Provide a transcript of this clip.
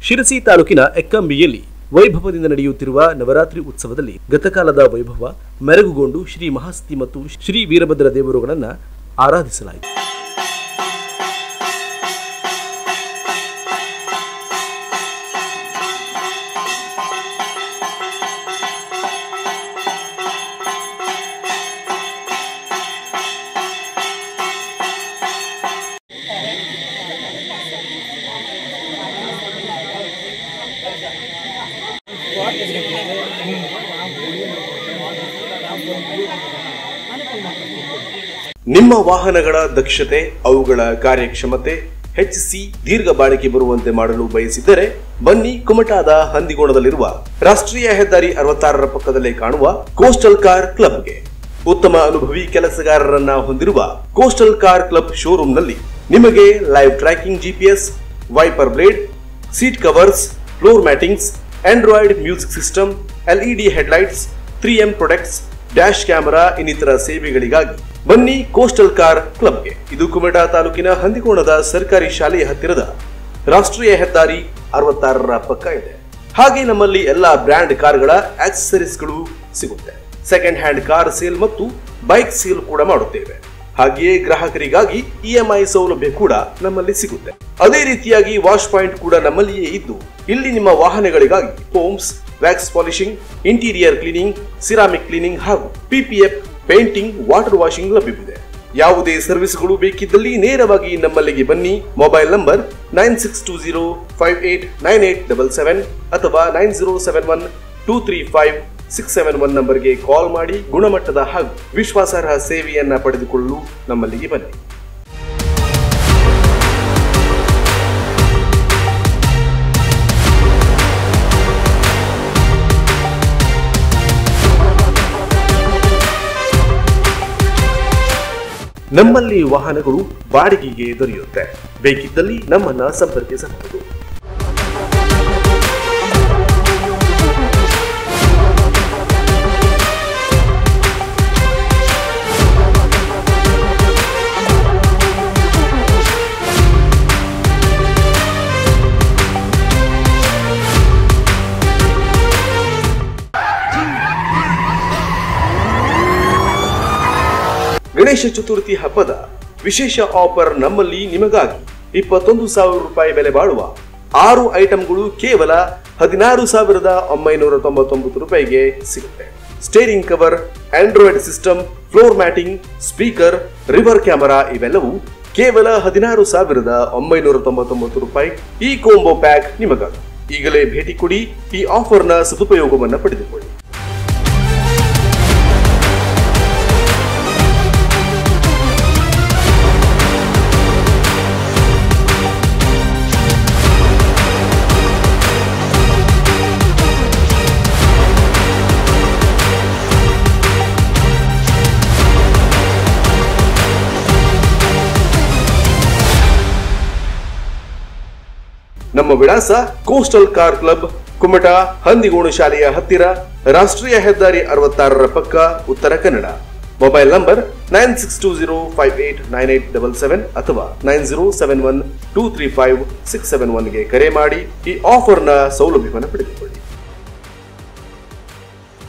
ಶಿರಸಿ ತಾಲೂಕಿನ ಎಕ್ಕಂಬಿಯಲ್ಲಿ ವೈಭವದಿಂದ ನಡೆಯುತ್ತಿರುವ ನವರಾತ್ರಿ ಉತ್ಸವದಲ್ಲಿ ಗತಕಾಲದ ವೈಭವ ಮೆರಗುಗೊಂಡು ಶ್ರೀ ಮಹಾಸತಿ ಮತ್ತು ಶ್ರೀ ವೀರಭದ್ರ ದೇವರುಗಳನ್ನು ಆರಾಧಿಸಲಾಯಿತು. ನಿಮ್ಮ ವಾಹನಗಳ ದಕ್ಷತೆ, ಅವುಗಳ ಕಾರ್ಯಕ್ಷಮತೆ ಹೆಚ್ಚಿಸಿ ದೀರ್ಘ ಬಾಳಿಕೆ ಬರುವಂತೆ ಮಾಡಲು ಬಯಸಿದ್ದರೆ ಬನ್ನಿ ಕುಮಟಾದ ಹಂದಿಗೋಣದಲ್ಲಿರುವ ರಾಷ್ಟ್ರೀಯ ಹೆದ್ದಾರಿ 66ರ ಪಕ್ಕದಲ್ಲೇ ಕಾಣುವ ಕೋಸ್ಟಲ್ ಕಾರ್ ಕ್ಲಬ್ಗೆ. ಉತ್ತಮ ಅನುಭವಿ ಕೆಲಸಗಾರರನ್ನ ಹೊಂದಿರುವ ಕೋಸ್ಟಲ್ ಕಾರ್ ಕ್ಲಬ್ ಶೋರೂಮ್ನಲ್ಲಿ ನಿಮಗೆ live tracking GPS, wiper blade, seat covers, floor mattings, Android music system, LED headlights, 3M products, dash camera ಇನ್ನಿತರ ಸೇವೆಗಳಿಗಾಗಿ ಬನ್ನಿ ಕೋಸ್ಟಲ್ ಕಾರ್ ಕ್ಲಬ್ಗೆ. ಇದು ಕುಮಟಾ ತಾಲೂಕಿನ ಹಂದಿಕೋಣದ ಸರ್ಕಾರಿ ಶಾಲೆಯ ಹತ್ತಿರದ ರಾಷ್ಟ್ರೀಯ ಹೆದ್ದಾರಿ 66ರ ಪಕ್ಕ ಇದೆ. ಹಾಗೆ ನಮ್ಮಲ್ಲಿ ಎಲ್ಲಾ ಬ್ರ್ಯಾಂಡ್ ಕಾರ್ಗಳ ಆಕ್ಸೆಸರೀಸ್ಗಳು ಸಿಗುತ್ತೆ. ಸೆಕೆಂಡ್ ಹ್ಯಾಂಡ್ ಕಾರ್ ಸೇಲ್ ಮತ್ತು ಬೈಕ್ ಸೇಲ್ ಕೂಡ ಮಾಡುತ್ತೇವೆ. ಹಾಗೆಯೇ ಗ್ರಾಹಕರಿಗಾಗಿ EMI ಸೌಲಭ್ಯ ಕೂಡ ನಮ್ಮಲ್ಲಿ ಸಿಗುತ್ತೆ. ಅದೇ ರೀತಿಯಾಗಿ ವಾಶ್ ಪಾಯಿಂಟ್ ಕೂಡ ನಮ್ಮಲ್ಲಿಯೇ ಇದ್ದು ಇಲ್ಲಿ ನಿಮ್ಮ ವಾಹನಗಳಿಗಾಗಿ foams, wax polishing, interior cleaning, ceramic cleaning ಹಾಗೂ PPF ಪೇಂಟಿಂಗ್, ವಾಟರ್ ವಾಷಿಂಗ್ ಲಭ್ಯವಿದೆ. ಯಾವುದೇ ಸರ್ವಿಸ್ಗಳು ಬೇಕಿದ್ದಲ್ಲಿ ನೇರವಾಗಿ ನಮ್ಮಲ್ಲಿಗೆ ಬನ್ನಿ. ಮೊಬೈಲ್ ನಂಬರ್ 9620589877 ಅಥವಾ 9071235671 ನಂಬರ್ಗೆ ಕಾಲ್ ಮಾಡಿ ಗುಣಮಟ್ಟದ ಹಾಗೂ ವಿಶ್ವಾಸಾರ್ಹ ಸೇವೆಯನ್ನ ಪಡೆದುಕೊಳ್ಳಲು ನಮ್ಮಲ್ಲಿಗೆ ಬನ್ನಿ. ನಮ್ಮಲ್ಲಿ ವಾಹನಗಳು ಬಾಡಿಗೆಗೆ ದೊರೆಯುತ್ತೆ. ಬೇಕಿದ್ದಲ್ಲಿ ನಮ್ಮನ್ನ ಸಂಪರ್ಕಿಸಬಹುದು. ಗಣೇಶ ಚತುರ್ಥಿ ಹಬ್ಬದ ವಿಶೇಷ ಆಫರ್ ನಮ್ಮಲ್ಲಿ ನಿಮಗಾಗಿ 21,000 ರೂಪಾಯಿ ಬೆಲೆ ಬಾಳುವ 6 ಐಟಂಗಳು ಕೇವಲ 16,999 ರೂಪಾಯಿಗೆ ಸಿಗುತ್ತೆ. Steering cover, Android system, floor matting, speaker, rear camera ಇವೆಲ್ಲವೂ ಕೇವಲ 16,999 ರೂಪಾಯಿ. ಈ ಕಾಂಬೋ ಪ್ಯಾಕ್ ನಿಮಗಾಗಿ. ಈಗಲೇ ಭೇಟಿ ಕೊಡಿ. ಈ ಆಫರ್ನ ಸದುಪಯೋಗವನ್ನು ಪಡೆದುಕೊಳ್ಳಿ. ನಮ್ಮ ವಿಳಾಸ ಕೋಸ್ಟಲ್ ಕಾರ್ ಕ್ಲಬ್, ಕುಮಟಾ, ಹಂದಿಗೋಣ ಶಾಲೆಯ ಹತ್ತಿರ, ರಾಷ್ಟ್ರೀಯ ಹೆದ್ದಾರಿ 66ರ ಪಕ್ಕ, ಉತ್ತರ ಕನ್ನಡ. ಮೊಬೈಲ್ ನಂಬರ್ 9620589877 ಅಥವಾ 9071235671ಗೆ ಕರೆ ಮಾಡಿ ಈ ಆಫರ್ನ ಸೌಲಭ್ಯವನ್ನು ಪಡೆದುಕೊಳ್ಳಿ.